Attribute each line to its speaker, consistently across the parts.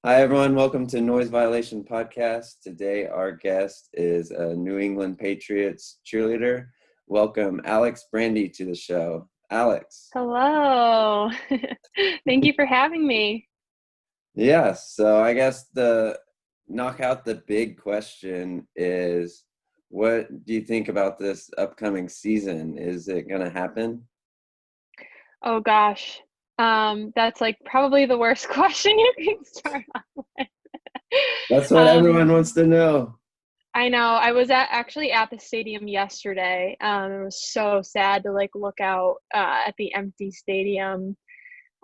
Speaker 1: Hi, everyone. Welcome to Noise Violation Podcast. Today, our guest is a New England Patriots cheerleader. Welcome, Alex Brandy, to the show. Alex.
Speaker 2: Hello. Thank you for having me.
Speaker 1: Yes. So I guess the knock out the big question is, what do you think about this upcoming season? Is it going to happen?
Speaker 2: Oh gosh. That's like probably the worst question you can start off with.
Speaker 1: That's what everyone
Speaker 2: Um,
Speaker 1: wants to know.
Speaker 2: I know. I was actually at the stadium yesterday. It was so sad to like look out at the empty stadium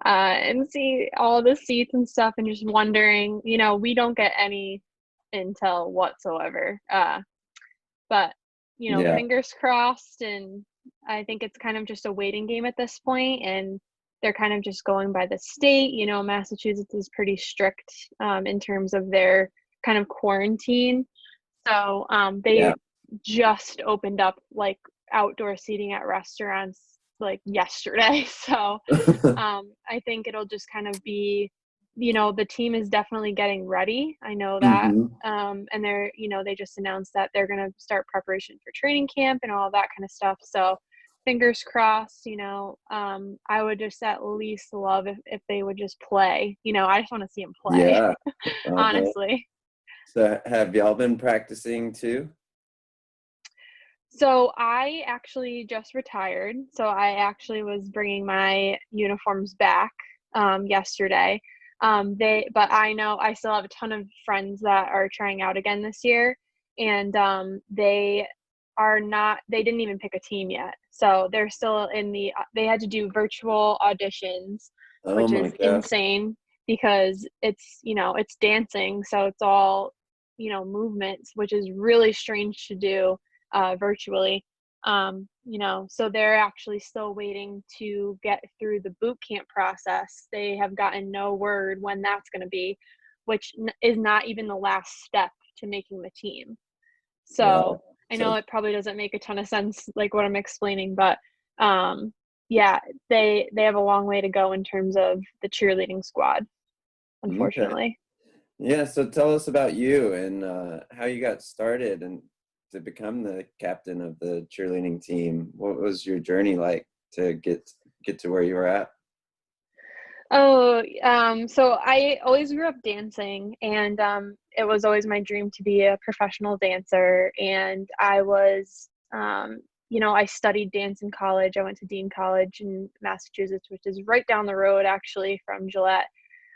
Speaker 2: and see all the seats and stuff and just wondering, we don't get any intel whatsoever. But
Speaker 1: Yeah.
Speaker 2: fingers crossed, and I think it's kind of just a waiting game at this point, and they're kind of just going by the state. Massachusetts is pretty strict in terms of their kind of quarantine. So
Speaker 1: Yeah.
Speaker 2: they just opened up like outdoor seating at restaurants like yesterday. So I think it'll just kind of be, the team is definitely getting ready. I know that.
Speaker 1: hmm
Speaker 2: And they just announced that they're going to start preparation for training camp and all that kind of stuff. So fingers crossed, I would just at least love if they would just play. I just want to see them play,
Speaker 1: Yeah. Uh-huh.
Speaker 2: honestly.
Speaker 1: So have y'all been practicing too?
Speaker 2: So I actually just retired. So I actually was bringing my uniforms back yesterday. But I know I still have a ton of friends that are trying out again this year, and they are not. They didn't even pick a team yet. So they're still in the. They had to do virtual auditions,
Speaker 1: Oh
Speaker 2: which
Speaker 1: my
Speaker 2: is
Speaker 1: gosh.
Speaker 2: insane because it's dancing, so it's all movements, which is really strange to do virtually. So they're actually still waiting to get through the boot camp process. They have gotten no word when that's going to be, which is not even the last step to making the team. So
Speaker 1: Wow.
Speaker 2: I know
Speaker 1: So
Speaker 2: it probably doesn't make a ton of sense, like what I'm explaining, but um, yeah, they have a long way to go in terms of the cheerleading squad,
Speaker 1: okay.
Speaker 2: unfortunately.
Speaker 1: Yeah, so tell us about you and how you got started and to become the captain of the cheerleading team. What was your journey like to get to where you were at?
Speaker 2: Oh, so I always grew up dancing, and it was always my dream to be a professional dancer. And I studied dance in college. I went to Dean College in Massachusetts, which is right down the road actually from Gillette.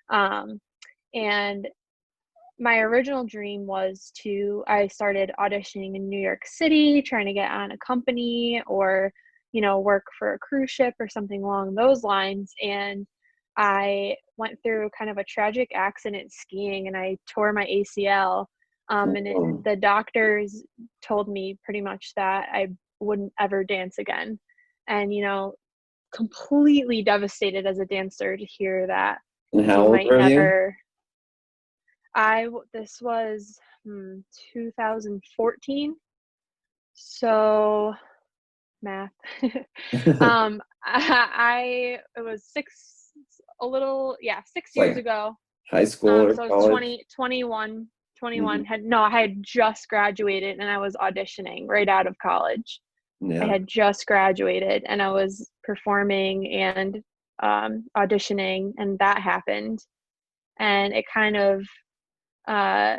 Speaker 2: Um, and my original dream was I started auditioning in New York City, trying to get on a company or, work for a cruise ship or something along those lines. And I went through kind of a tragic accident skiing and I tore my ACL.
Speaker 1: Um,
Speaker 2: The doctors told me pretty much that I wouldn't ever dance again. And, completely devastated as a dancer to hear that
Speaker 1: and how
Speaker 2: you
Speaker 1: old
Speaker 2: might
Speaker 1: were you?
Speaker 2: never. This was 2014. So math. It was a little, yeah, 6 years
Speaker 1: Like
Speaker 2: ago.
Speaker 1: high school or
Speaker 2: So I was
Speaker 1: college?
Speaker 2: 21.
Speaker 1: hmm
Speaker 2: No, I had just graduated and I was auditioning right out of college. I
Speaker 1: Yeah.
Speaker 2: had just graduated and I was performing and auditioning, and that happened. And it kind of uh,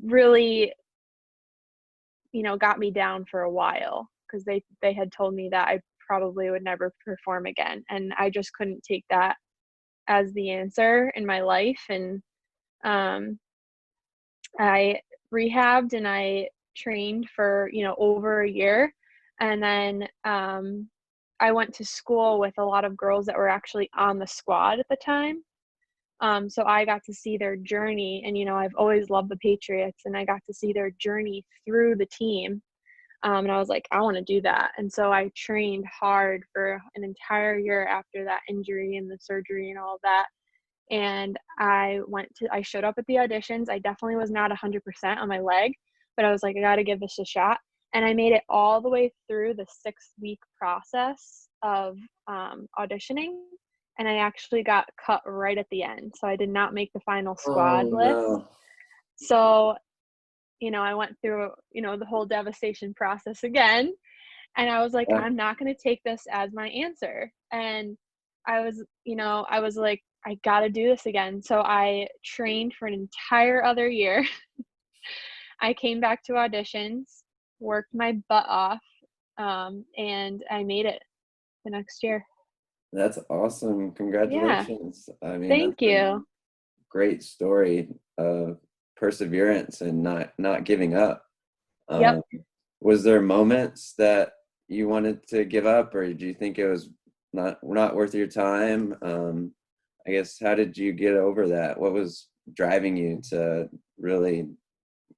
Speaker 2: really got me down for a while because they had told me that I probably would never perform again, and I just couldn't take that as the answer in my life. And um, I rehabbed and I trained for over a year, and then I went to school with a lot of girls that were actually on the squad at the time. So I got to see their journey, and I've always loved the Patriots, and I got to see their journey through the team. And I was like, I want to do that. And so I trained hard for an entire year after that injury and the surgery and all of that. And I showed up at the auditions. I definitely was not 100% on my leg, but I was like, I got to give this a shot. And I made it all the way through the 6-week process of auditioning. and I actually got cut right at the end. So I did not make the final
Speaker 1: Oh
Speaker 2: squad list.
Speaker 1: no.
Speaker 2: So, I went through, the whole devastation process again. And I was like,
Speaker 1: Yeah,
Speaker 2: I'm not going to take this as my answer. And I was like, I got to do this again. So I trained for an entire other year. I came back to auditions, worked my butt off, and I made it the next year.
Speaker 1: that's awesome.
Speaker 2: Yeah.
Speaker 1: Congratulations. I mean, that's
Speaker 2: Thank
Speaker 1: a
Speaker 2: you.
Speaker 1: great story of perseverance and not giving up.
Speaker 2: Yep.
Speaker 1: Um, was there moments that you wanted to give up, or did you think it was not worth your time? I guess, how did you get over that? What was driving you to really,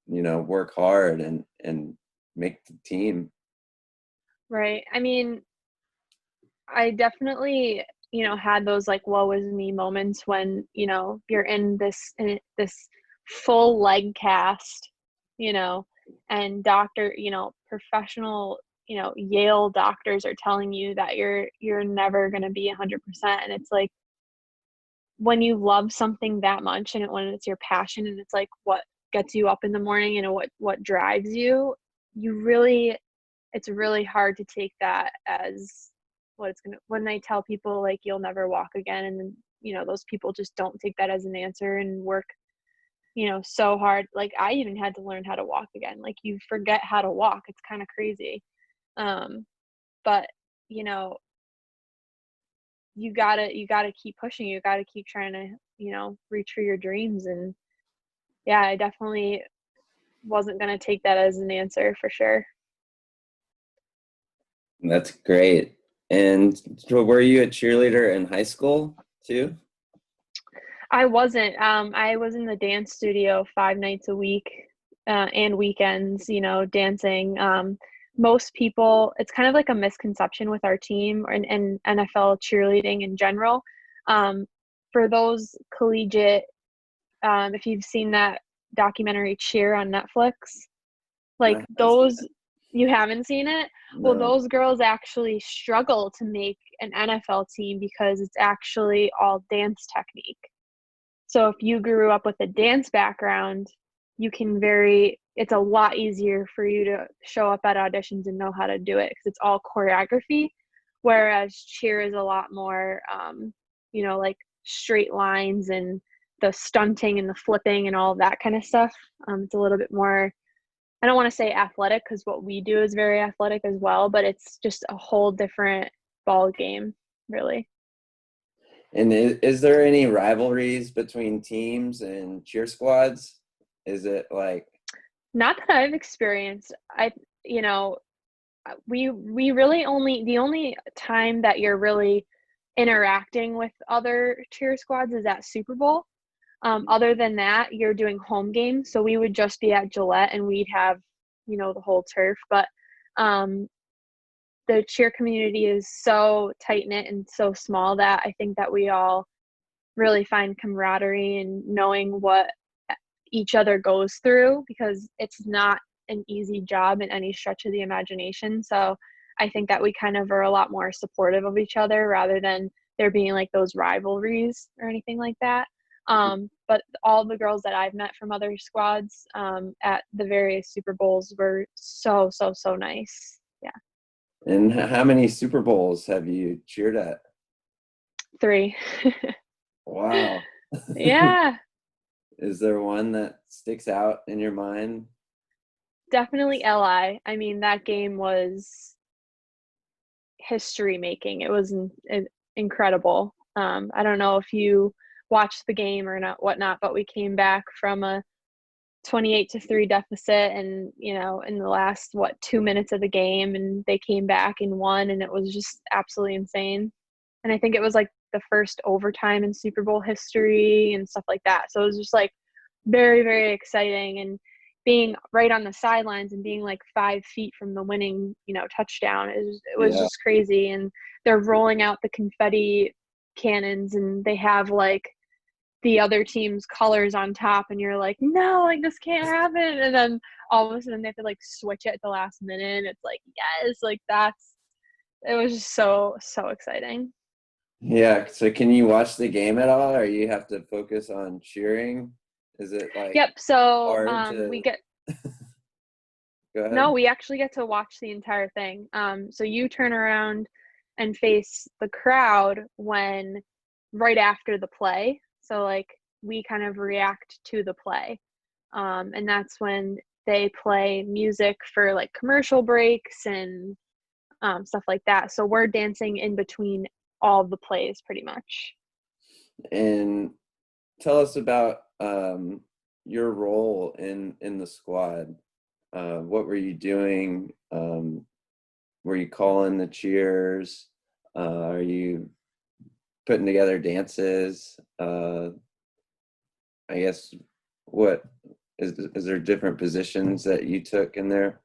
Speaker 1: work hard and make the team?
Speaker 2: Right. I mean, I definitely, had those like woe is me moments when, you're in this full leg cast, you know, and professional, Yale doctors are telling you that you're never going to be 100%, and it's like when you love something that much and when it's your passion and it's like what gets you up in the morning and what drives you, you really it's really hard to take that as what it's gonna when they tell people like you'll never walk again, and then those people just don't take that as an answer and work so hard. Like I even had to learn how to walk again. Like you forget how to walk. It's kind of crazy. um but you know you gotta keep pushing. You gotta keep trying to reach for your dreams. And yeah, I definitely wasn't gonna take that as an answer for sure.
Speaker 1: That's great. And so were you a cheerleader in high school too?
Speaker 2: I wasn't. I was in the dance studio 5 nights a week, and weekends, dancing. Most people, it's kind of like a misconception with our team and NFL cheerleading in general. Um, for those collegiate, if you've seen that documentary Cheer on Netflix,
Speaker 1: I
Speaker 2: like
Speaker 1: haven't seen
Speaker 2: those,
Speaker 1: it.
Speaker 2: you haven't seen it? Well,
Speaker 1: No.
Speaker 2: those girls actually struggle to make an NFL team because it's actually all dance technique. So if you grew up with a dance background, it's a lot easier for you to show up at auditions and know how to do it because it's all choreography. Whereas cheer is a lot more, like straight lines and the stunting and the flipping and all that kind of stuff. It's a little bit more, I don't want to say athletic because what we do is very athletic as well, but it's just a whole different ball game, really.
Speaker 1: And is there any rivalries between teams and cheer squads? Is it like,
Speaker 2: Not that I've experienced. You know, we really only the only time that you're really interacting with other cheer squads is at Super Bowl. Other than that, you're doing home games. So we would just be at Gillette and we'd have, the whole turf. But um, the cheer community is so tight knit and so small that I think that we all really find camaraderie and knowing what each other goes through because it's not an easy job in any stretch of the imagination. So I think that we kind of are a lot more supportive of each other rather than there being like those rivalries or anything like that. But all the girls that I've met from other squads at the various Super Bowls were so, so, so nice. Yeah.
Speaker 1: and how many Super Bowls have you cheered at?
Speaker 2: 3.
Speaker 1: Wow.
Speaker 2: Yeah,
Speaker 1: Is there one that sticks out in your mind?
Speaker 2: definitely LI. I mean, that game was history making. It was incredible. I don't know if you watched the game or not, whatnot, but we came back from a 28-3 deficit, and in the last 2 minutes of the game, and they came back and won, and it was just absolutely insane. And I think it was like the first overtime in Super Bowl history and stuff like that. So it was just like very, very exciting. And being right on the sidelines and being like 5 feet from the winning, touchdown, it was
Speaker 1: Yeah.
Speaker 2: just crazy. And they're rolling out the confetti cannons and they have like the other team's colors on top, and you're like, no, like this can't happen. And then all of a sudden they have to like switch it at the last minute. It's like, yes, like it was just so, so exciting.
Speaker 1: Yeah. So can you watch the game at all, or you have to focus on cheering? Is it like
Speaker 2: Yep. So
Speaker 1: hard
Speaker 2: we
Speaker 1: to
Speaker 2: get
Speaker 1: go
Speaker 2: no,
Speaker 1: ahead?
Speaker 2: we actually get to watch the entire thing. So you turn around and face the crowd when right after the play. So like we kind of react to the play. And that's when they play music for like commercial breaks and stuff like that. So we're dancing in between all the plays pretty much.
Speaker 1: And tell us about your role in the squad. What were you doing? Were you calling the cheers? Are you putting together dances? I guess what is there different positions that you took in there?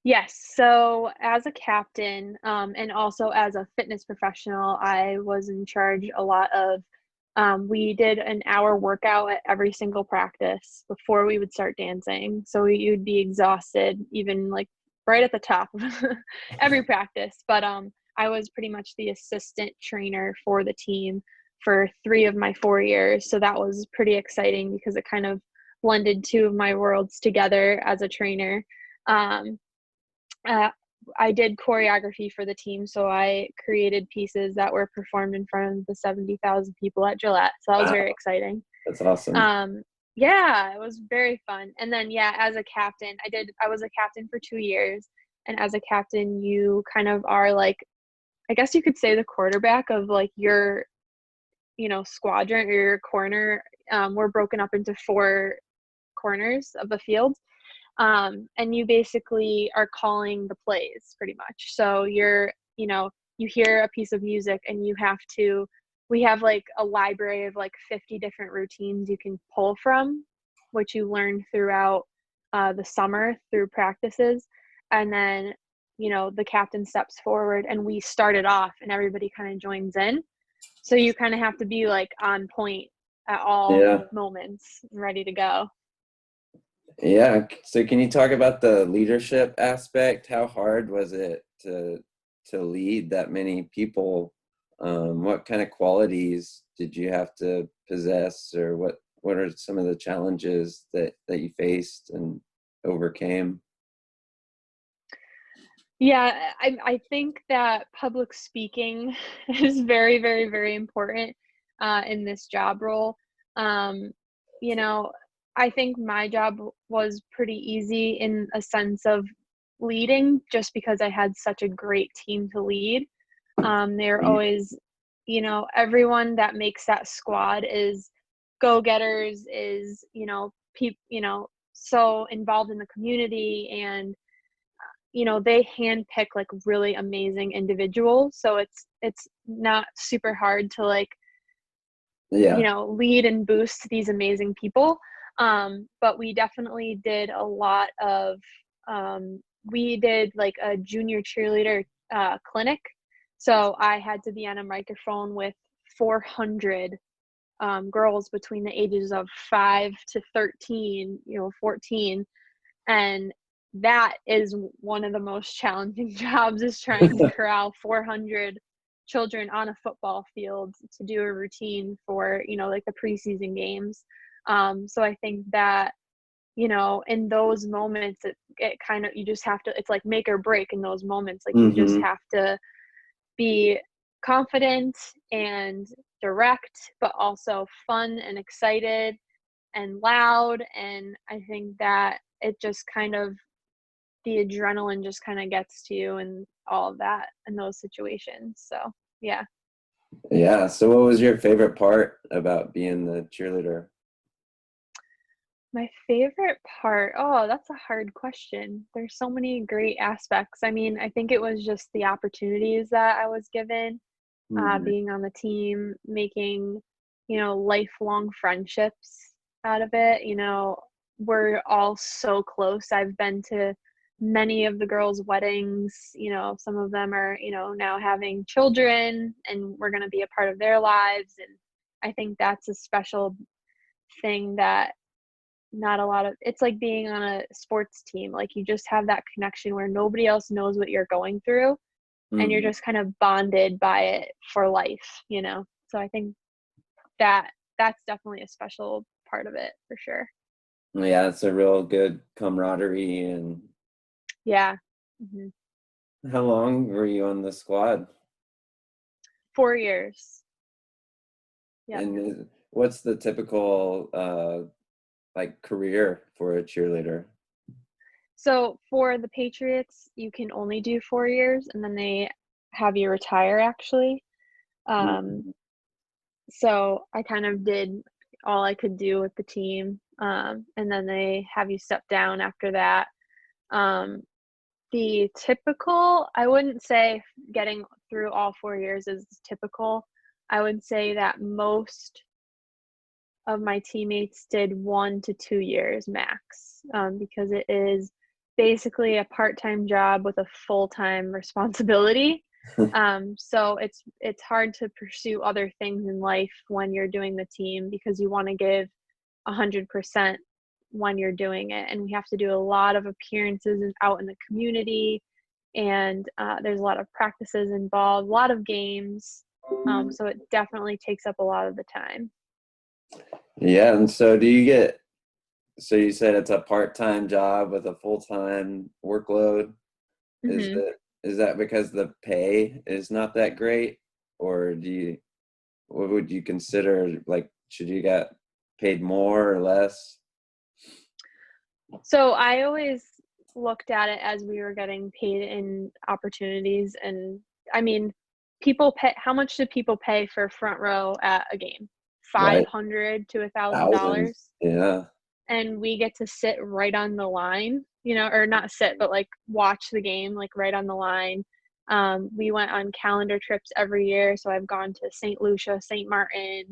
Speaker 2: Yes. So as a captain, and also as a fitness professional, I was in charge a lot of, we did an hour workout at every single practice before we would start dancing. So you'd be exhausted, even like right at the top of every practice. But I was pretty much the assistant trainer for the team for 3 of my 4 years. So that was pretty exciting because it kind of blended two of my worlds together as a trainer. Um, uh, I did choreography for the team, so I created pieces that were performed in front of the 70,000 people at Gillette. So that was very
Speaker 1: Wow,
Speaker 2: exciting.
Speaker 1: that's awesome.
Speaker 2: Um, yeah, it was very fun. And then, yeah, as a captain, I was a captain for 2 years. And as a captain, you kind of are like, I guess you could say the quarterback of like your, squadron or your corner. We're broken up into 4 corners of the field, and you basically are calling the plays pretty much. So you hear a piece of music and we have like a library of like 50 different routines you can pull from, which you learn throughout the summer through practices. And then, the captain steps forward and we start it off and everybody kind of joins in. So you kind of have to be like on point at all
Speaker 1: Yeah.
Speaker 2: moments, ready to go.
Speaker 1: Yeah. So can you talk about the leadership aspect? How hard was it to lead that many people? What kind of qualities did you have to possess, or what are some of the challenges that you faced and overcame?
Speaker 2: Yeah, I think that public speaking is very, very, very important in this job role. Um, you know, I think my job was pretty easy in a sense of leading, just because I had such a great team to lead. They're
Speaker 1: Mm.
Speaker 2: always, everyone that makes that squad is go-getters, is, so involved in the community, and they handpick like really amazing individuals. So it's not super hard to like,
Speaker 1: Yeah.
Speaker 2: lead and boost these amazing people. But we definitely did a lot of, we did like a junior cheerleader clinic. So I had to be on a microphone with 400 girls between the ages of 5 to 13, 14, and that is one of the most challenging jobs, is trying to corral 400 children on a football field to do a routine for, like the preseason games. So I think that, in those moments, it kind of, you just have to, it's like make or break in those moments. Like you just
Speaker 1: Hmm.
Speaker 2: have to be confident and direct, but also fun and excited and loud. And I think that it just kind of, the adrenaline just kind of gets to you and all of that in those situations. So, yeah.
Speaker 1: Yeah. So what was your favorite part about being the cheerleader?
Speaker 2: My favorite part, oh, that's a hard question. There's so many great aspects. I mean, I think it was just the opportunities that I was given,
Speaker 1: Hmm.
Speaker 2: being on the team, making, lifelong friendships out of it. We're all so close. I've been to many of the girls' weddings. Some of them are, now having children, and we're going to be a part of their lives. And I think that's a special thing that not a lot of, it's like being on a sports team. Like you just have that connection where nobody else knows what you're going through, and you're
Speaker 1: Mm.
Speaker 2: just kind of bonded by it for life, you know? So I think that that's definitely a special part of it for sure.
Speaker 1: Yeah, it's a real good camaraderie. And
Speaker 2: Yeah. Hmm.
Speaker 1: how long were you on the squad?
Speaker 2: 4 years. Yep.
Speaker 1: And what's the typical like career for a cheerleader?
Speaker 2: So for the Patriots, you can only do 4 years and then they have you retire actually. Um,
Speaker 1: Mhm.
Speaker 2: so I kind of did all I could do with the team. And then they have you step down after that. Um, the typical, I wouldn't say getting through all 4 years is typical. I would say that most of my teammates did 1 to 2 years max, because it is basically a part-time job with a full-time responsibility. So it's hard to pursue other things in life when you're doing the team because you want to give 100% when you're doing it, and we have to do a lot of appearances out in the community, and there's a lot of practices involved, a lot of games. So it definitely takes up a lot of the time.
Speaker 1: Yeah, and so so you said it's a part-time job with a full-time workload. Is
Speaker 2: Hmm.
Speaker 1: it is that because the pay is not that great, or what would you consider, like, should you get paid more or less?
Speaker 2: So I always looked at it as we were getting paid in opportunities. And I mean, people pay, how much do people pay for front row at a game?
Speaker 1: Right?
Speaker 2: 500 to a thousand
Speaker 1: Thousands.
Speaker 2: dollars.
Speaker 1: Yeah.
Speaker 2: And we get to sit right on the line, you know, or not sit, but like watch the game, like right on the line. We went on calendar trips every year. So I've gone to St. Lucia, St. Martin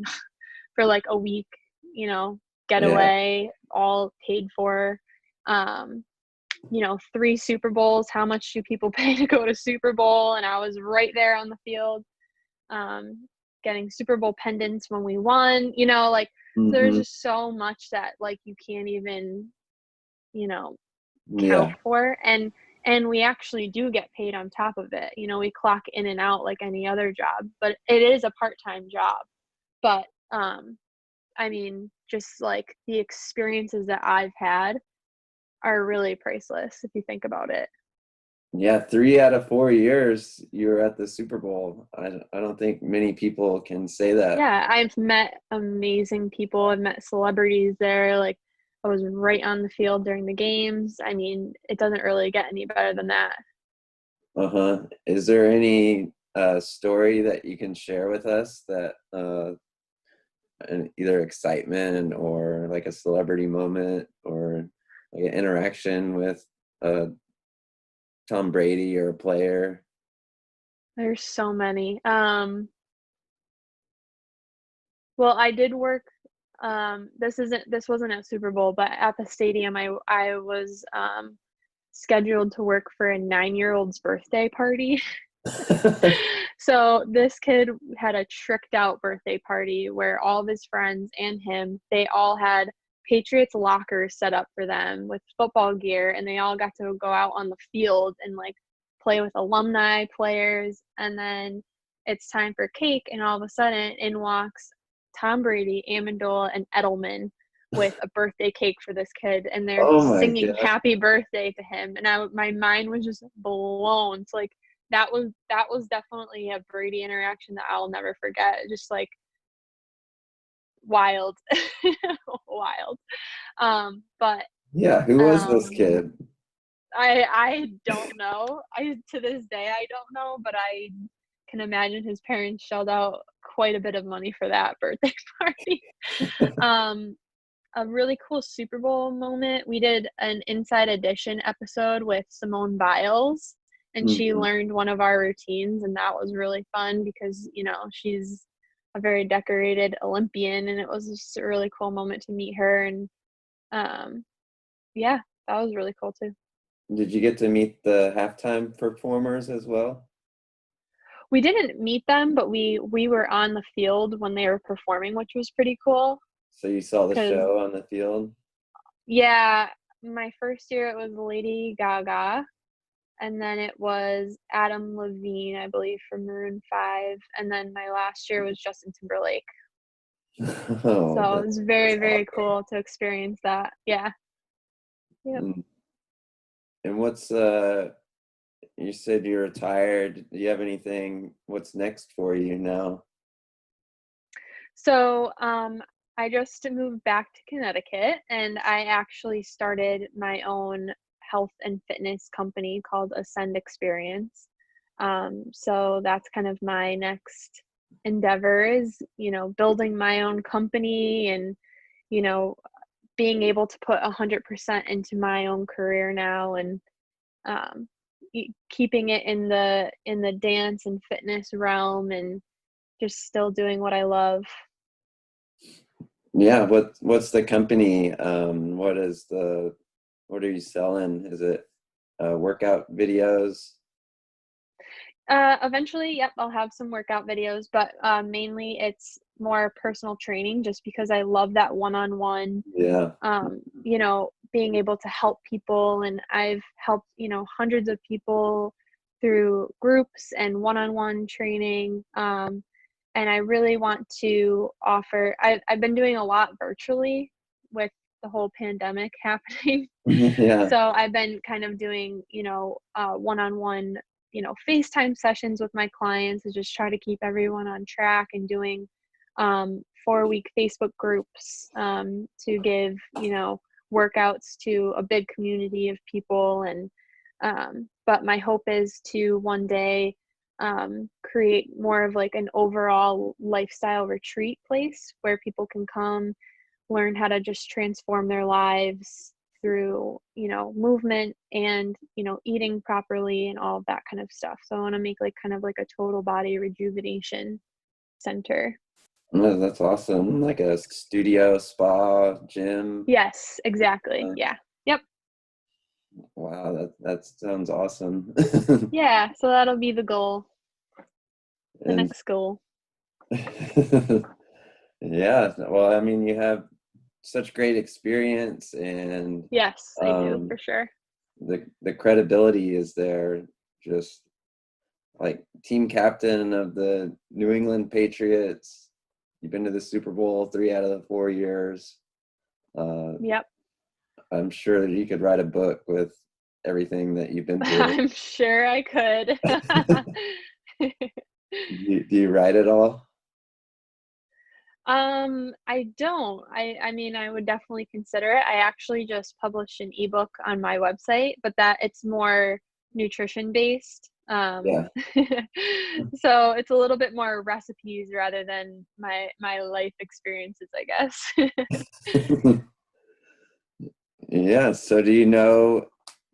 Speaker 2: for like a week, you know,
Speaker 1: Yeah.
Speaker 2: getaway, all paid for. Um, you know, 3 Super Bowls. How much do people pay to go to Super Bowl? And I was right there on the field, um, getting Super Bowl pendants when we won, you know, like, so there's
Speaker 1: Hmm.
Speaker 2: just so much that like you can't even, you know, count
Speaker 1: Yeah.
Speaker 2: for. And we actually do get paid on top of it. You know, we clock in and out like any other job, but it is a part-time job. But I mean, just like the experiences that I've had are really priceless if you think about it.
Speaker 1: Yeah, 3 out of 4 years you were at the Super Bowl. I don't think many people can say that.
Speaker 2: Yeah, I've met amazing people. I've met celebrities there. Like, I was right on the field during the games. I mean, it doesn't really get any better than that.
Speaker 1: Uh-huh. Is there any story that you can share with us that either excitement or like a celebrity moment or like an interaction with uh Tom Brady or a player?
Speaker 2: There's so many. Well, I did work. This wasn't at Super Bowl, but at the stadium, I was scheduled to work for a 9-year-old's birthday party. So this kid had a tricked out birthday party where all of his friends and him, they all had Patriots lockers set up for them with football gear, and they all got to go out on the field and like play with alumni players. And then it's time for cake, and all of a sudden in walks Tom Brady, Amendola, and Edelman with a birthday cake for this kid, and they're
Speaker 1: Oh my
Speaker 2: singing
Speaker 1: God.
Speaker 2: happy birthday to him. And my mind was just blown. So like that was definitely a Brady interaction that I'll never forget. Just like wild, wild. But
Speaker 1: Yeah, who was this
Speaker 2: um,
Speaker 1: kid?
Speaker 2: I don't know. I to this day I don't know, but I can imagine his parents shelled out quite a bit of money for that birthday party. Um, a really cool Super Bowl moment. We did an Inside Edition episode with Simone Biles, and she
Speaker 1: Mhm.
Speaker 2: learned one of our routines, and that was really fun because, you know, she's a very decorated Olympian, and it was just a really cool moment to meet her. And um, yeah, that was really cool too.
Speaker 1: Did you get to meet the halftime performers as well?
Speaker 2: We didn't meet them, but we were on the field when they were performing, which was pretty cool.
Speaker 1: So you saw the
Speaker 2: Because
Speaker 1: show on the field?
Speaker 2: yeah, my first year it was Lady Gaga, and then it was Adam Levine, I believe, from Maroon 5, and then my last year was Justin Timberlake.
Speaker 1: Oh,
Speaker 2: So it was very,
Speaker 1: that's
Speaker 2: very
Speaker 1: awesome.
Speaker 2: cool to experience that. Yeah. Yep.
Speaker 1: Mm. And what's you said you're retired. Do you have anything, what's next for you now?
Speaker 2: So, I just moved back to Connecticut, and I actually started my own health and fitness company called Ascend Experience. So that's kind of my next endeavor is, building my own company and, you know, being able to put 100% into my own career now and um, keeping it in the dance and fitness realm and just still doing what I love.
Speaker 1: Yeah, what's the company? What are you selling? Is it workout videos?
Speaker 2: Eventually, yep, I'll have some workout videos, but mainly it's more personal training just because I love that one-on-one,
Speaker 1: Yeah.
Speaker 2: being able to help people. And I've helped, hundreds of people through groups and one-on-one training. And I really want to offer, I've been doing a lot virtually with the whole pandemic happening.
Speaker 1: Yeah.
Speaker 2: So I've been kind of doing, one-on-one, FaceTime sessions with my clients to just try to keep everyone on track and doing 4-week Facebook groups to give, workouts to a big community of people. And but my hope is to one day create more of like an overall lifestyle retreat place where people can come learn how to just transform their lives through movement and eating properly and all of that kind of stuff. So I want to make like kind of like a total body rejuvenation center.
Speaker 1: No, that's awesome. Like a studio, spa, gym.
Speaker 2: Yes, exactly.
Speaker 1: Uh,
Speaker 2: Yeah. Yep.
Speaker 1: wow, that sounds awesome.
Speaker 2: Yeah, so that'll be the goal, the
Speaker 1: And
Speaker 2: next goal.
Speaker 1: yeah, well, I mean, you have such great experience, and
Speaker 2: Yes, I do
Speaker 1: um,
Speaker 2: for sure.
Speaker 1: the credibility is there. Just like team captain of the New England Patriots, you've been to the Super Bowl 3 out of the 4 years. Uh,
Speaker 2: Yep.
Speaker 1: I'm sure that you could write a book with everything that you've been through.
Speaker 2: I'm sure I could.
Speaker 1: Do you write it all?
Speaker 2: I don't. I mean, I would definitely consider it. I actually just published an ebook on my website, but that it's more nutrition based.
Speaker 1: Yeah.
Speaker 2: So it's a little bit more recipes rather than my life experiences, I guess.
Speaker 1: Yeah. So do you know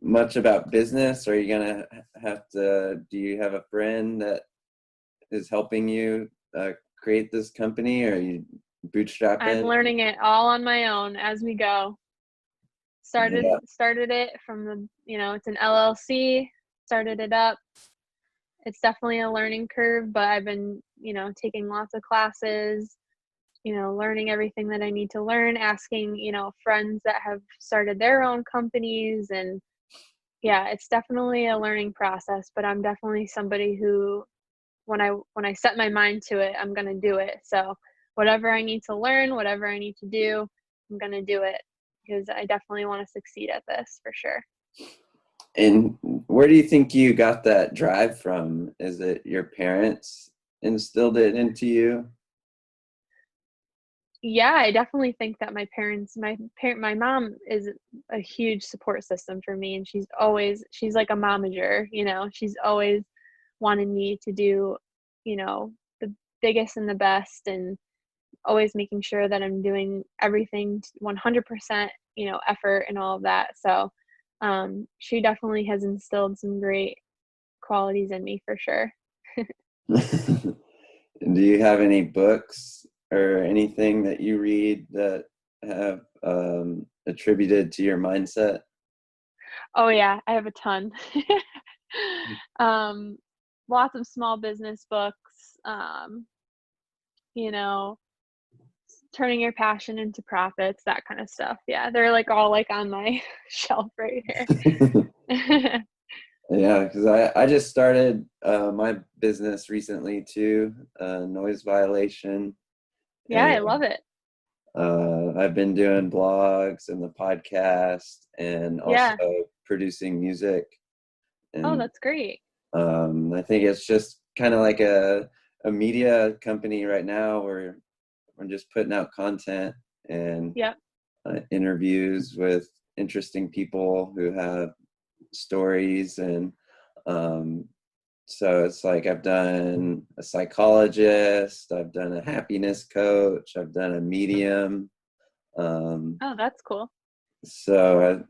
Speaker 1: much about business? Are you gonna have to, do you have a friend that is helping you create this company, or are you
Speaker 2: I'm
Speaker 1: bootstrapping?
Speaker 2: learning it all on my own as we go.
Speaker 1: Yeah.
Speaker 2: Started it from the, it's an LLC, started it up. It's definitely a learning curve, but I've been, taking lots of classes, learning everything that I need to learn, asking, friends that have started their own companies. And yeah, it's definitely a learning process, but I'm definitely somebody who when I set my mind to it, I'm going to do it. So whatever I need to learn, whatever I need to do, I'm going to do it because I definitely want to succeed at this for sure.
Speaker 1: And where do you think you got that drive from? Is it your parents instilled it into you?
Speaker 2: Yeah, I definitely think that my mom is a huge support system for me, and she's like a momager, she's always wanted me to do, the biggest and the best, and always making sure that I'm doing everything 100%, effort and all of that. So, she definitely has instilled some great qualities in me for sure.
Speaker 1: Do you have any books or anything that you read that have attributed to your mindset?
Speaker 2: Oh yeah, I have a ton. um, Lots of small business books, you know, turning your passion into profits, that kind of stuff. Yeah, they're like all like on my shelf right here.
Speaker 1: Yeah, because I just started my business recently too, noise violation,
Speaker 2: Yeah,
Speaker 1: and
Speaker 2: I love it.
Speaker 1: I've been doing blogs and the podcast, and also
Speaker 2: Yeah.
Speaker 1: producing music.
Speaker 2: Oh,
Speaker 1: And
Speaker 2: that's great.
Speaker 1: I think it's just kind of like a media company right now where we're just putting out content and
Speaker 2: Yep.
Speaker 1: interviews with interesting people who have stories. And um, so it's like I've done a psychologist, I've done a happiness coach, I've done a medium. Um,
Speaker 2: Oh, that's cool.
Speaker 1: so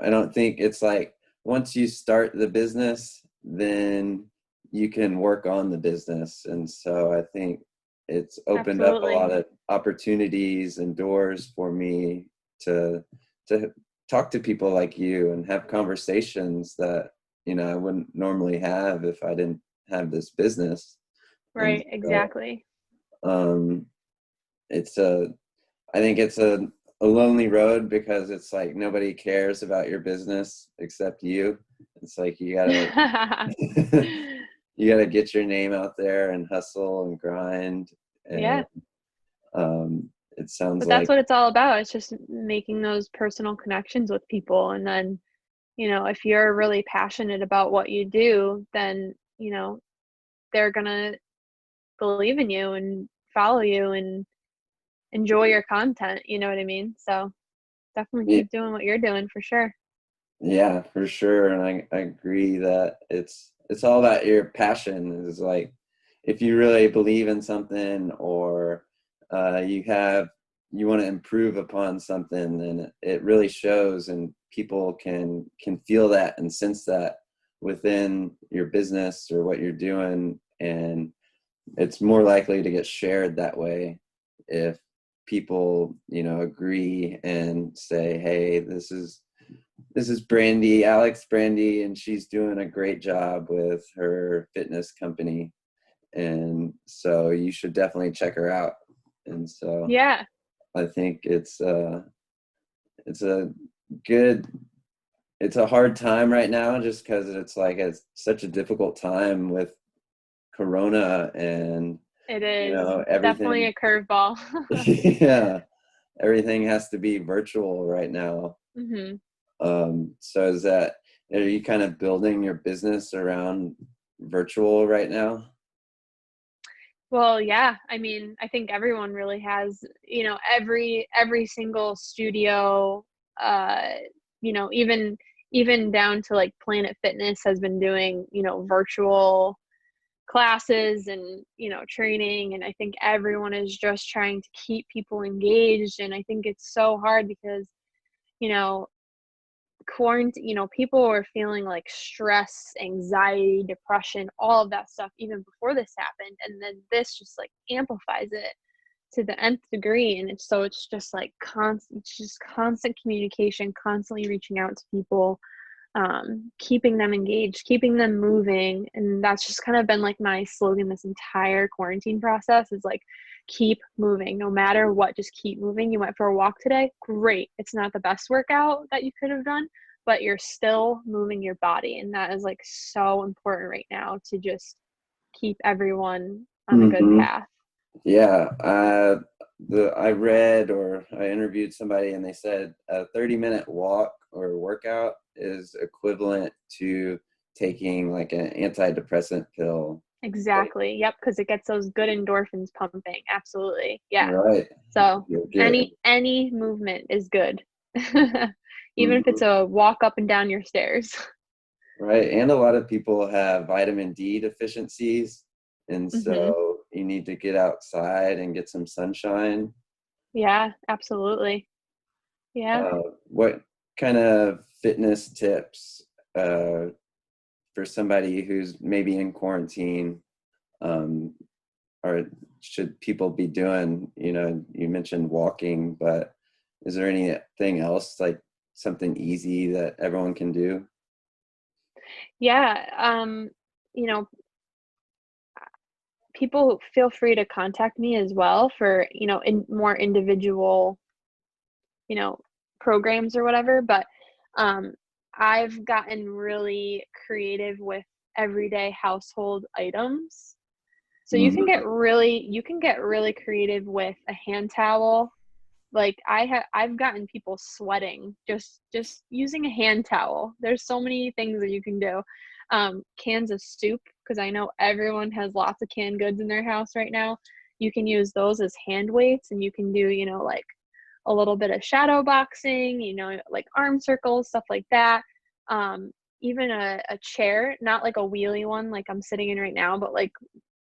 Speaker 1: I don't think it's like once you start the business, then you can work on the business. And so I think it's opened up a lot
Speaker 2: Absolutely.
Speaker 1: of opportunities and doors for me to to talk to people like you and have conversations that, I wouldn't normally have if I didn't have this business. And
Speaker 2: Right,
Speaker 1: so
Speaker 2: exactly.
Speaker 1: um it's a I think it's a lonely road because it's like nobody cares about your business except you. It's like you gotta you gotta get your name out there and hustle and grind. And
Speaker 2: Yeah,
Speaker 1: it sounds
Speaker 2: but that's
Speaker 1: like
Speaker 2: what it's all about. It's just making those personal connections with people. And then, if you're really passionate about what you do, then, they're gonna believe in you and follow you and enjoy your content, you know what I mean? So definitely
Speaker 1: yeah,
Speaker 2: keep doing what you're doing for sure.
Speaker 1: yeah, for sure. And I agree that it's all about your passion. Is like if you really believe in something, or you have you want to improve upon something, then it really shows, and people can feel that and sense that within your business or what you're doing. And it's more likely to get shared that way if people, agree and say, hey, this is Brandy, Alex Brandy, and she's doing a great job with her fitness company. And so you should definitely check her out. And so
Speaker 2: Yeah.
Speaker 1: I think it's a good it's a hard time right now just because it's like it's such a difficult time with Corona and
Speaker 2: It is definitely
Speaker 1: everything.
Speaker 2: a curveball.
Speaker 1: Yeah, everything has to be virtual right now.
Speaker 2: Mhm.
Speaker 1: So are you kind of building your business around virtual right now?
Speaker 2: Well, yeah, I mean, I think everyone really has, every single studio, uh, even down to like Planet Fitness has been doing, virtual classes and, training, and I think everyone is just trying to keep people engaged, and I think it's so hard because, you know, quarantine, people were feeling like stress, anxiety, depression, all of that stuff even before this happened. And then this just like amplifies it to the nth degree. And it's just like it's just constant communication, constantly reaching out to people, keeping them engaged, keeping them moving. And that's just kind of been like my slogan this entire quarantine process is like, keep moving no matter what, just keep moving. You went for a walk today, great. It's not the best workout that you could have done, but you're still moving your body. And that is like so important right now to just keep everyone on a good
Speaker 1: Hmm.
Speaker 2: path.
Speaker 1: Yeah, I read or I interviewed somebody and they said a 30-minute walk or workout is equivalent to taking like an antidepressant pill. Like,
Speaker 2: Exactly. Yep. Because it gets those good endorphins pumping. Absolutely. Yeah.
Speaker 1: right.
Speaker 2: So
Speaker 1: You'll get
Speaker 2: any movement is good. Even if it's
Speaker 1: mhm,
Speaker 2: a walk up and down your stairs.
Speaker 1: right. And a lot of people have vitamin D deficiencies, and
Speaker 2: Mhm.
Speaker 1: so you need to get outside and get some sunshine.
Speaker 2: Yeah, absolutely. Yeah.
Speaker 1: What kind of fitness tips for somebody who's maybe in quarantine, um, or should people be doing? You mentioned walking, but is there anything else like something easy that everyone can do?
Speaker 2: Yeah, you know, people feel free to contact me as well for, in more individual, you know, programs or whatever, but, um, I've gotten really creative with everyday household items. So
Speaker 1: Mhm.
Speaker 2: you can get really creative with a hand towel. Like I've gotten people sweating just using a hand towel. There's so many things that you can do. Cans of soup, because I know everyone has lots of canned goods in their house right now. You can use those as hand weights, and you can do, like a little bit of shadow boxing, like arm circles, stuff like that. Even a chair, not like a wheelie one like I'm sitting in right now, but like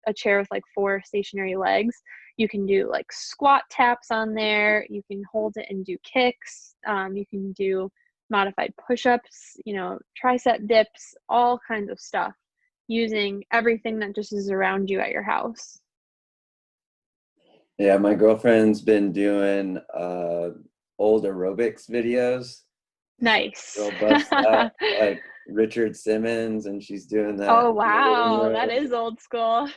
Speaker 2: a chair with like 4 stationary legs. You can do like squat taps on there. You can hold it and do kicks. You can do modified push-ups, tricep dips, all kinds of stuff using everything that just is around you at your house.
Speaker 1: Yeah, my girlfriend's been doing old aerobics videos. She's
Speaker 2: Nice.
Speaker 1: real bust out, like Richard Simmons, and she's doing that
Speaker 2: Oh,
Speaker 1: in the living
Speaker 2: wow. That
Speaker 1: room,
Speaker 2: is old school.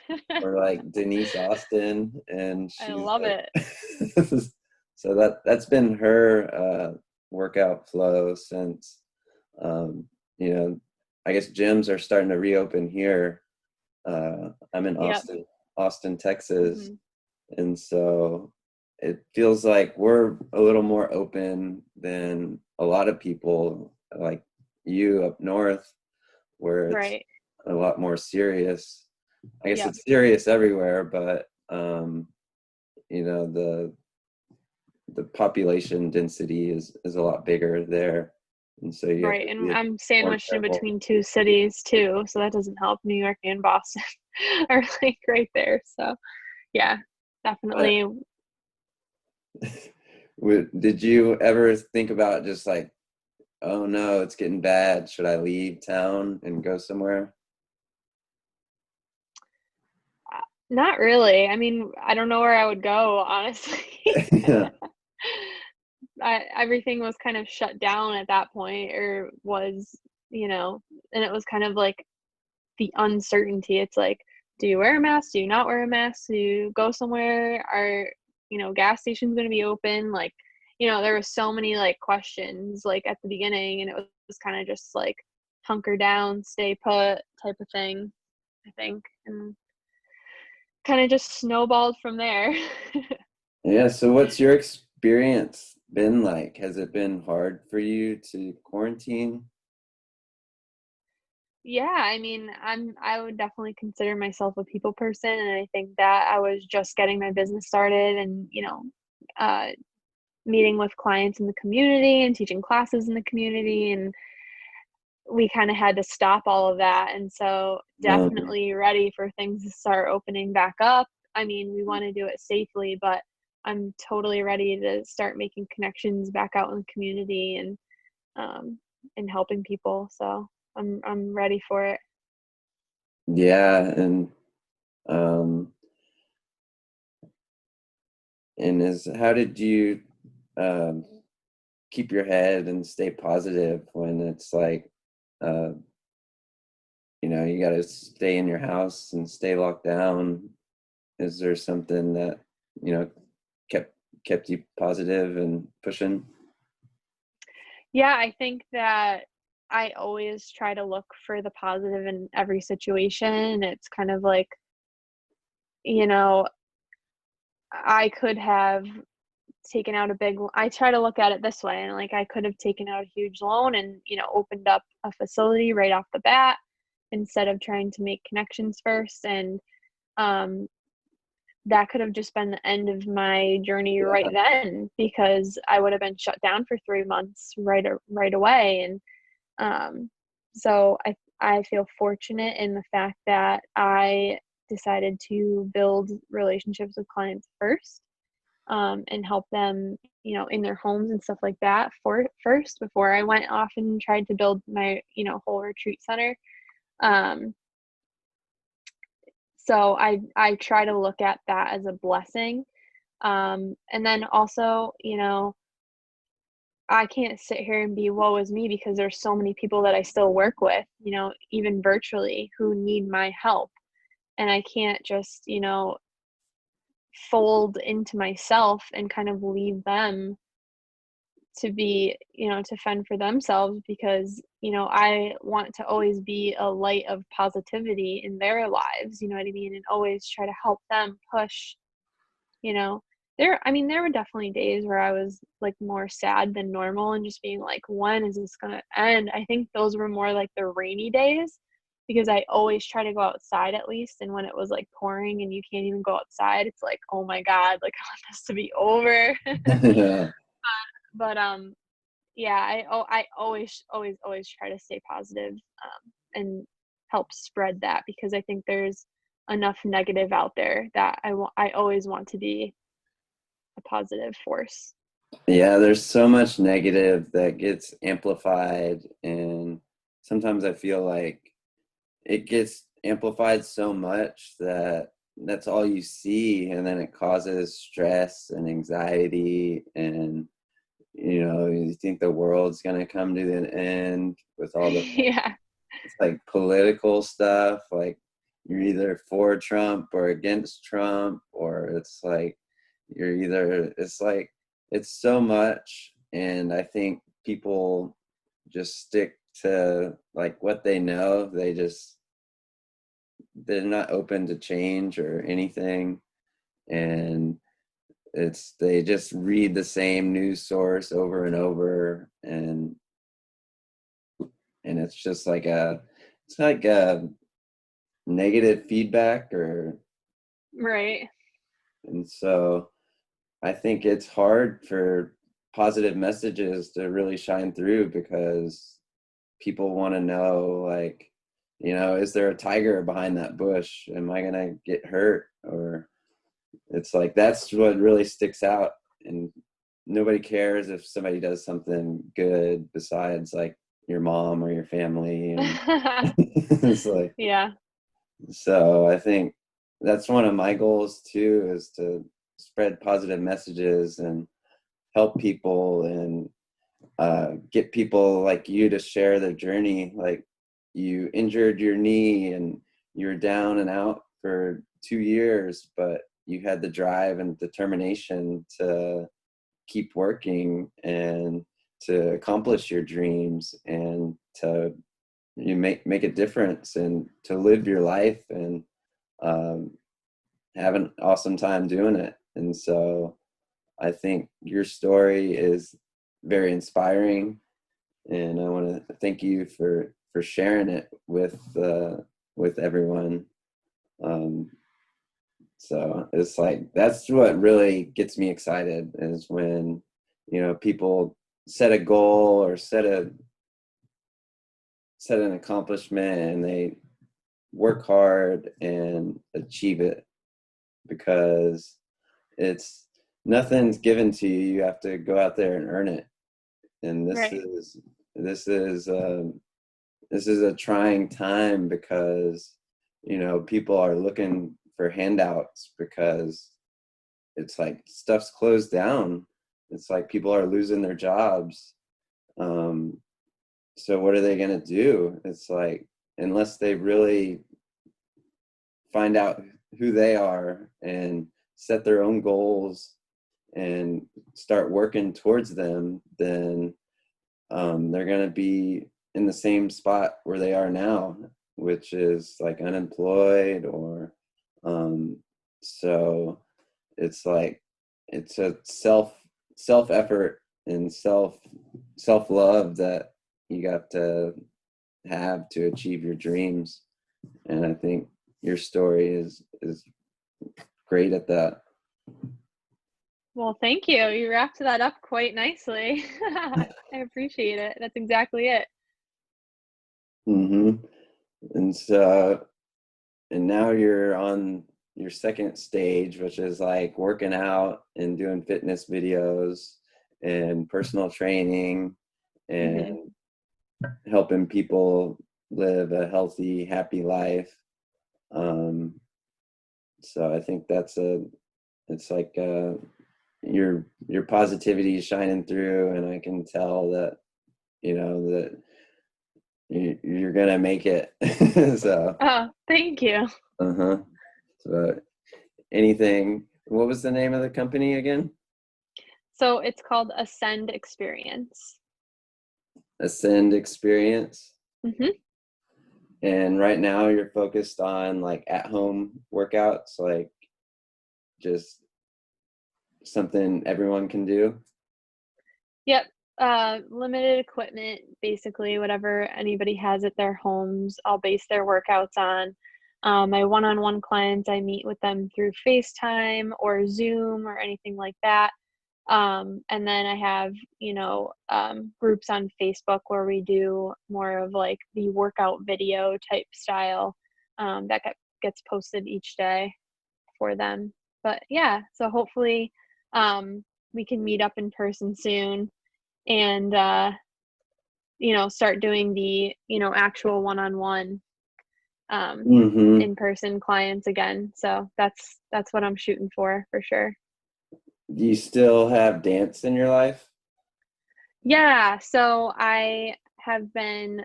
Speaker 1: or like Denise Austin, and
Speaker 2: I
Speaker 1: she's
Speaker 2: love
Speaker 1: like,
Speaker 2: it.
Speaker 1: so that's been her workout flow since, um, you know, I guess gyms are starting to reopen here. I'm in
Speaker 2: Yep.
Speaker 1: Austin, Texas,
Speaker 2: Hmm.
Speaker 1: and so it feels like we're a little more open than a lot of people like you up north, where it's
Speaker 2: Right.
Speaker 1: a lot more serious. I guess
Speaker 2: Yep.
Speaker 1: it's serious everywhere, but the population density is a lot bigger there, and so you have
Speaker 2: Right.
Speaker 1: to
Speaker 2: And
Speaker 1: be
Speaker 2: I'm
Speaker 1: more
Speaker 2: sandwiched in
Speaker 1: careful.
Speaker 2: between 2 cities too, so that doesn't help. New York and Boston are like right there. So, yeah,
Speaker 1: But
Speaker 2: definitely.
Speaker 1: did you ever think about just like, oh no, it's getting bad. Should I leave town and go somewhere?
Speaker 2: Not really. I mean, I don't know where I would go, honestly.
Speaker 1: Yeah.
Speaker 2: Everything was kind of shut down at that point, or was, you know, and it was kind of like the uncertainty. It's like, do you wear a mask? Do you not wear a mask? Do you go somewhere? Are, gas stations going to be open? Like, there was so many like questions like at the beginning, and it was kind of just like hunker down, stay put type of thing, I think. And kind of just snowballed from there.
Speaker 1: Yeah, so what's your experience been like? Has it been hard for you to quarantine?
Speaker 2: Yeah, I mean, I would definitely consider myself a people person, and I think that I was just getting my business started, and uh, meeting with clients in the community and teaching classes in the community, and we kind of had to stop all of that, and so
Speaker 1: Um,
Speaker 2: definitely ready for things to start opening back up. I mean, we want to do it safely, but I'm totally ready to start making connections back out in the community, um, and helping people. So I'm ready for it.
Speaker 1: yeah, um, and is how did you um, keep your head and stay positive when it's like, uh, you got to stay in your house and stay locked down? Is there something that you know kept kept you positive and pushing?
Speaker 2: Yeah, I think that I always try to look for the positive in every situation. It's kind of like, you know, I could have taken out a I try to look at it this way, and like I could have taken out a huge loan and, opened up a facility right off the bat instead of trying to make connections first. And um that could have just been the end of my journey right
Speaker 1: Yeah,
Speaker 2: then, because I would have been shut down for 3 months right away. And Um, so I feel fortunate in the fact that I decided to build relationships with clients first, and help them, in their homes and stuff like that for first before I went off and tried to build my, whole retreat center. Um, so I try to look at that as a blessing. And then also, I can't sit here and be woe is me, because there's so many people that I still work with, even virtually, who need my help. And I can't just, fold into myself and kind of leave them to be, to fend for themselves, because, you know, I want to always be a light of positivity in their lives, you know what I mean? And always try to help them push, you know. I mean, there were definitely days where I was like more sad than normal and just being like, when is this gonna end? I think those were more like the rainy days because I always try to go outside at least. And when it was like pouring and you can't even go outside, it's like, oh my God, like I want this to be over.
Speaker 1: Yeah.
Speaker 2: But yeah, I always try to stay positive, and help spread that because I think there's enough negative out there that I always want to be a positive force.
Speaker 1: Yeah, there's so much negative that gets amplified, and sometimes I feel like it gets amplified so much that that's all you see, and then it causes stress and anxiety, and you think the world's gonna come to an end with all the,
Speaker 2: Yeah.
Speaker 1: it's like political stuff, like you're either for Trump or against Trump, or it's like it's like it's so much, and I think people just stick to like what they know. They're not open to change or anything, and they just read the same news source over and over, and it's like a negative feedback, or
Speaker 2: Right.
Speaker 1: and so I think it's hard for positive messages to really shine through because people want to know, like, is there a tiger behind that bush? Am I gonna get hurt? Or it's like that's what really sticks out, and nobody cares if somebody does something good besides like your mom or your family, and it's like,
Speaker 2: Yeah.
Speaker 1: so I think that's one of my goals too, is to spread positive messages and help people, and get people like you to share their journey. Like, you injured your knee and you were down and out for 2 years, but you had the drive and determination to keep working and to accomplish your dreams, and to make a difference, and to live your life, and um, have an awesome time doing it. And so I think your story is very inspiring, and I want to thank you for sharing it with everyone. Um, so it's like that's what really gets me excited, is when people set a goal or set an accomplishment, and they work hard and achieve it, because it's nothing's given to you. You have to go out there and earn it. And
Speaker 2: Right.
Speaker 1: this is this is a trying time, because people are looking for handouts, because it's like stuff's closed down. It's like people are losing their jobs. um, so what are they going to do? It's like, unless they really find out who they are and set their own goals and start working towards them, then they're going to be in the same spot where they are now, which is like unemployed, or um, so it's like it's a self effort and self love that you got to have to achieve your dreams. And I think your story is great at that.
Speaker 2: Well, thank you. You wrapped that up quite nicely. I appreciate it. That's exactly it.
Speaker 1: Hmm. And so, and now you're on your second stage, which is like working out and doing fitness videos and personal training,
Speaker 2: Hmm.
Speaker 1: and helping people live a healthy, happy life. Um, so I think it's like your positivity is shining through, and I can tell that that you're gonna make it. So,
Speaker 2: Oh, thank you.
Speaker 1: uh-huh. So anything, what was the name of the company again?
Speaker 2: So it's called Ascend Experience.
Speaker 1: Ascend experience.
Speaker 2: Hmm.
Speaker 1: And right now you're focused on like at home workouts, like just something everyone can do.
Speaker 2: Yep. Limited equipment, basically whatever anybody has at their homes, I'll base their workouts on. My one-on-one clients, I meet with them through FaceTime or Zoom or anything like that. And then I have, groups on Facebook where we do more of like the workout video type style, that gets posted each day for them. But yeah, so hopefully, we can meet up in person soon and, start doing the, actual one-on-one, um,
Speaker 1: Mm-hmm.
Speaker 2: in-person clients again. So that's what I'm shooting for sure.
Speaker 1: Do you still have dance in your life?
Speaker 2: Yeah, so I have been,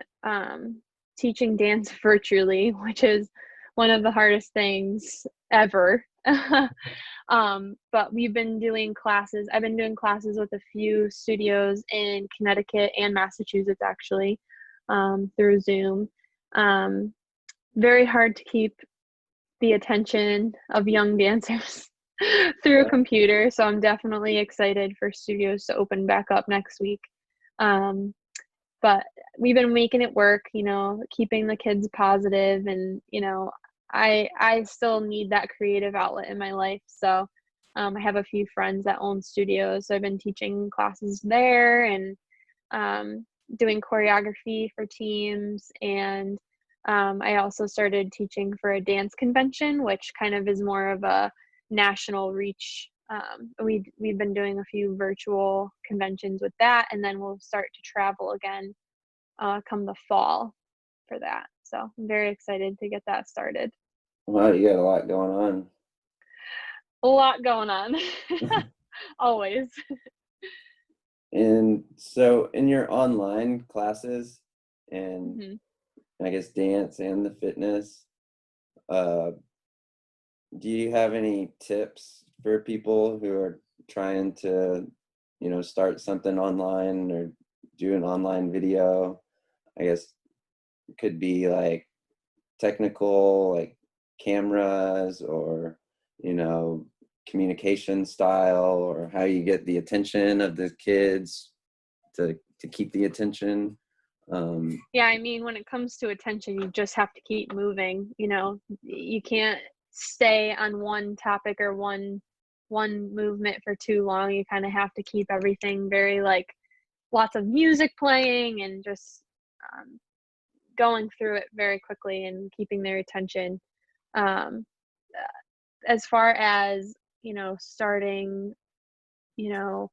Speaker 2: teaching dance virtually, which is one of the hardest things ever. But we've been doing classes. I've been doing classes with a few studios in Connecticut and Massachusetts, actually, through Zoom. Um, Very hard to keep the attention of young dancers through a
Speaker 1: Yeah.
Speaker 2: computer. So I'm definitely excited for studios to open back up next week. Um, but we've been making it work, keeping the kids positive, and I still need that creative outlet in my life. So I have a few friends that own studios, so I've been teaching classes there and, um, doing choreography for teams, and I also started teaching for a dance convention, which kind of is more of a national reach. We've been doing a few virtual conventions with that, and then we'll start to travel again, come the fall for that. So I'm very excited to get that started.
Speaker 1: Wow, you got a lot going
Speaker 2: A lot going on,
Speaker 1: on.
Speaker 2: always.
Speaker 1: And so in your online classes and
Speaker 2: Hmm.
Speaker 1: I guess dance and the fitness, uh, do you have any tips for people who are trying to, start something online or do an online video? I guess it could be like technical, like cameras or, you know, communication style or how you get the attention of the kids to keep the attention.
Speaker 2: Yeah, I mean, when it comes to attention, you just have to keep moving. You can't stay on one topic or one movement for too long. You kind of have to keep everything very like lots of music playing and just, um, going through it very quickly and keeping their attention. Um, as far as starting, you know,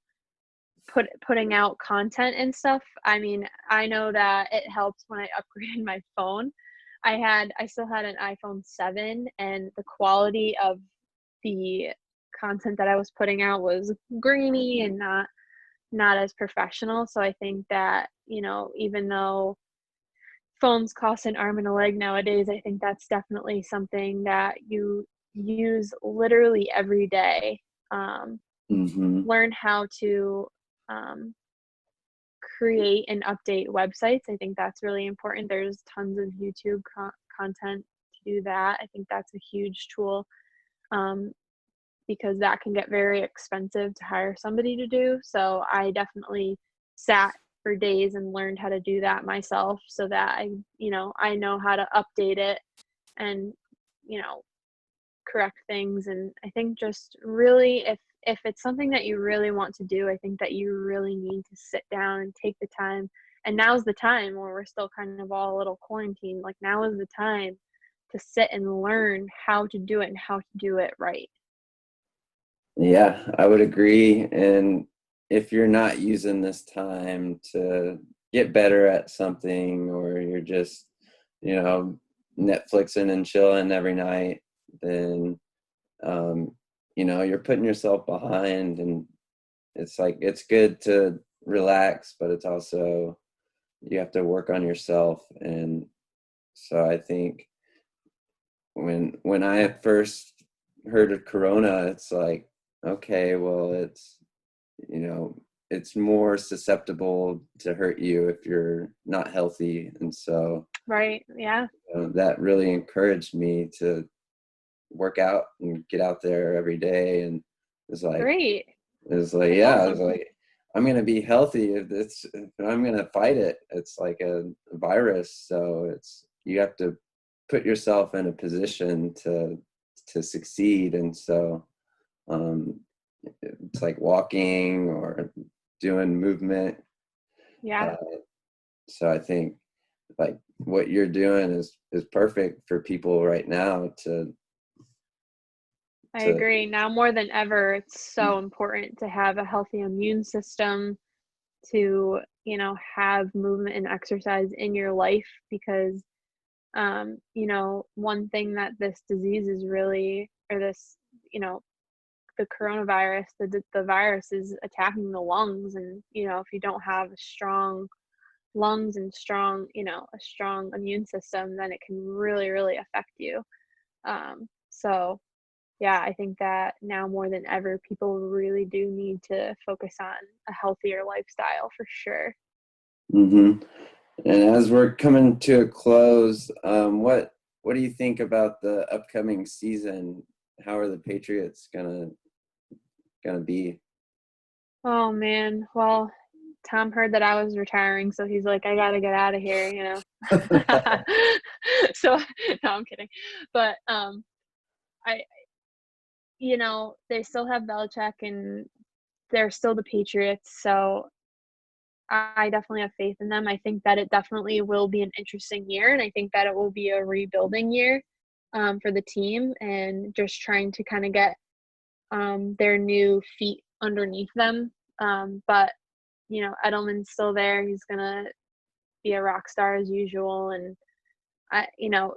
Speaker 2: putting out content and stuff. I mean, I know that it helped when I upgraded my phone. I still had an iPhone 7, and the quality of the content that I was putting out was grainy and not as professional. So I think that, even though phones cost an arm and a leg nowadays, I think that's definitely something that you use literally every day. Um,
Speaker 1: hmm
Speaker 2: Learn how to, um, create and update websites. I think that's really important. There's tons of YouTube content to do that. I think that's a huge tool, um, because that can get very expensive to hire somebody to do. So I definitely sat for days and learned how to do that myself so that I know how to update it and, you know, correct things. And I think just really, if it's something that you really want to do, I think that you really need to sit down and take the time. And now's the time where we're still kind of all a little quarantined. Like, now is the time to sit and learn how to do it and how to do it right.
Speaker 1: Yeah, I would agree. And if you're not using this time to get better at something, or you're just, you know, Netflixing and chilling every night, then, um, you're putting yourself behind. And it's like, it's good to relax, but it's also, you have to work on yourself. And so I think when I first heard of Corona, it's like, okay, well, it's, you know, it's more susceptible to hurt you if you're not healthy. And so
Speaker 2: Right. Yeah.
Speaker 1: that really encouraged me to work out and get out there every day. And it's like,
Speaker 2: Great. That's
Speaker 1: yeah, it's
Speaker 2: awesome.
Speaker 1: like, I'm going to be healthy if I'm going to fight it. It's like a virus. So you have to put yourself in a position to succeed. And so, it's like walking or doing movement.
Speaker 2: Yeah.
Speaker 1: Uh, so I think like what you're doing is perfect for people right now
Speaker 2: I
Speaker 1: to
Speaker 2: agree. Now more than ever, it's so important to have a healthy immune system, to, have movement and exercise in your life because, one thing that this disease is really, or this, the coronavirus, the virus is attacking the lungs. And, if you don't have strong lungs and a strong immune system, then it can really, really affect you. So yeah, I think that now more than ever, people really do need to focus on a healthier lifestyle for sure.
Speaker 1: hmm And as we're coming to a close, what do you think about the upcoming season? How are the Patriots gonna be?
Speaker 2: Oh man, well, Tom heard that I was retiring, so he's like, I gotta get out of here. So no, I'm kidding. But I, they still have Belichick and they're still the Patriots, so I definitely have faith in them. I think that it definitely will be an interesting year, and I think that it will be a rebuilding year for the team and just trying to kind of get their new feet underneath them. But, Edelman's still there. He's going to be a rock star as usual. And, I, you know,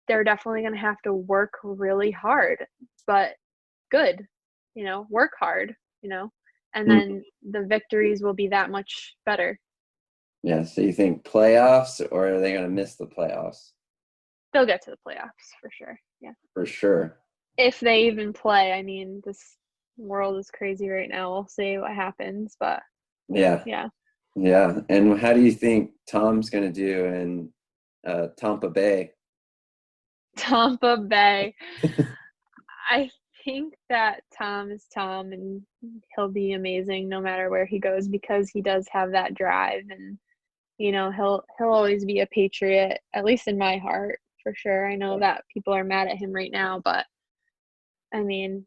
Speaker 2: they're definitely going to have to work really hard, but good, work hard, and
Speaker 1: Mm,
Speaker 2: then the victories will be that much better.
Speaker 1: yeah, so you think playoffs, or are they gonna miss the playoffs?
Speaker 2: They'll get to the playoffs for sure. Yeah.
Speaker 1: For sure.
Speaker 2: If they even play. I mean, this world is crazy right now. We'll see what happens, but
Speaker 1: Yeah,
Speaker 2: yeah.
Speaker 1: yeah. And how do you think Tom's gonna do in Tampa Bay?
Speaker 2: Tampa Bay. I think that Tom is Tom and he'll be amazing no matter where he goes because he does have that drive and he'll always be a Patriot, at least in my heart, for sure. I know that people are mad at him right now, but I mean,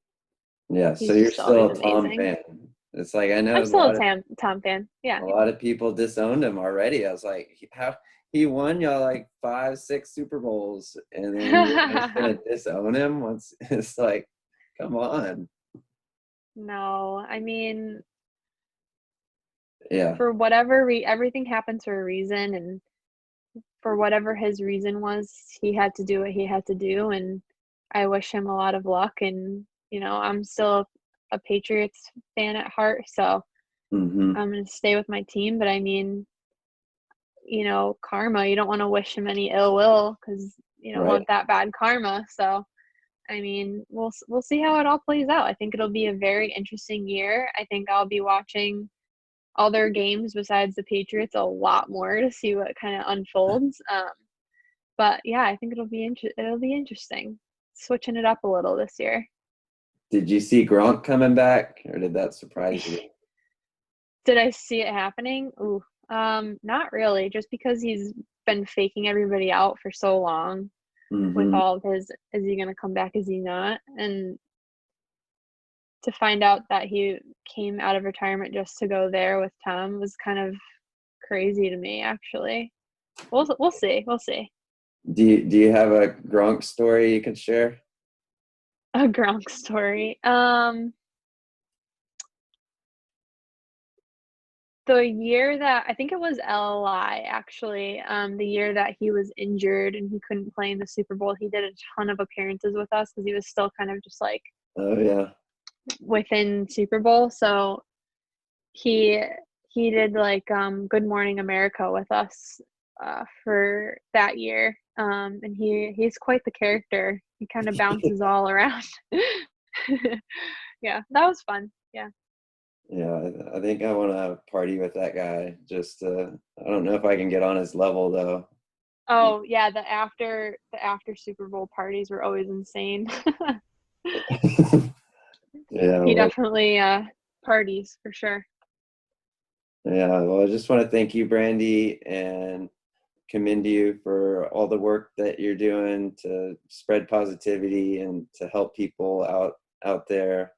Speaker 1: Yeah, so
Speaker 2: he's
Speaker 1: you're
Speaker 2: just always
Speaker 1: still a Tom
Speaker 2: amazing.
Speaker 1: fan. It's like I know
Speaker 2: I'm still a Tom fan. Yeah.
Speaker 1: a lot of people disowned him already. I was like, how he won y'all like 5, 6 Super Bowls, and then you're just gonna disown him once? It's like, come on.
Speaker 2: No, I mean,
Speaker 1: Yeah.
Speaker 2: for whatever everything happens for a reason, and for whatever his reason was, he had to do what he had to do, and I wish him a lot of luck. And I'm still a Patriots fan at heart, so
Speaker 1: hmm
Speaker 2: I'm gonna stay with my team. But I mean, karma. You don't want to wish him any ill will because you don't
Speaker 1: Right.
Speaker 2: want that bad karma. So I mean, we'll see how it all plays out. I think it'll be a very interesting year. I think I'll be watching other games besides the Patriots a lot more to see what kind of unfolds. But yeah, I think it'll be interesting, switching it up a little this year.
Speaker 1: Did you see Gronk coming back, or did that surprise you?
Speaker 2: Did I see it happening? Ooh, not really. Just because he's been faking everybody out for so long with
Speaker 1: hmm
Speaker 2: all of his, is he gonna come back? Is he not? And to find out that he came out of retirement just to go there with Tom was kind of crazy to me, actually. We'll see. We'll see.
Speaker 1: Do you have a Gronk story you can share?
Speaker 2: A Gronk story. The year that I think it was LI actually, the year that he was injured and he couldn't play in the Super Bowl, he did a ton of appearances with us because he was still kind of just like
Speaker 1: Oh yeah.
Speaker 2: within Super Bowl. So he he did like Good Morning America with us for that year. And he's quite the character. He kind of bounces all around. Yeah, that was fun. Yeah.
Speaker 1: Yeah, I think I want to party with that guy. Just I don't know if I can get on his level though.
Speaker 2: Oh yeah, the after Super Bowl parties were always insane.
Speaker 1: Yeah,
Speaker 2: He
Speaker 1: well,
Speaker 2: definitely parties for sure.
Speaker 1: yeah. Well, I just want to thank you, Brandy, and commend you for all the work that you're doing to spread positivity and to help people out there.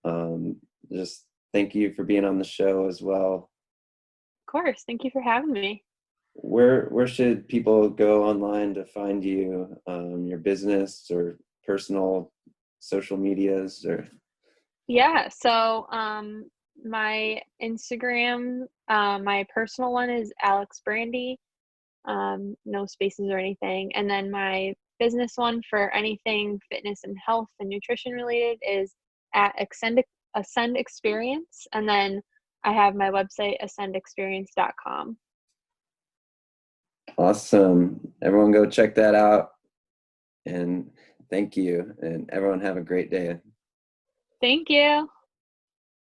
Speaker 1: Um, just thank you for being on the show as well.
Speaker 2: Of course. Thank you for having me.
Speaker 1: Where should people go online to find you, your business or personal social medias or?
Speaker 2: Yeah, so my Instagram, my personal one is Alex Brandy, no spaces or anything. And then my business one for anything fitness and health and nutrition related is at Ascend Experience. And then I have my website, ascendexperience.com.
Speaker 1: Awesome. Everyone go check that out. And thank you. And everyone have a great day.
Speaker 2: Thank you.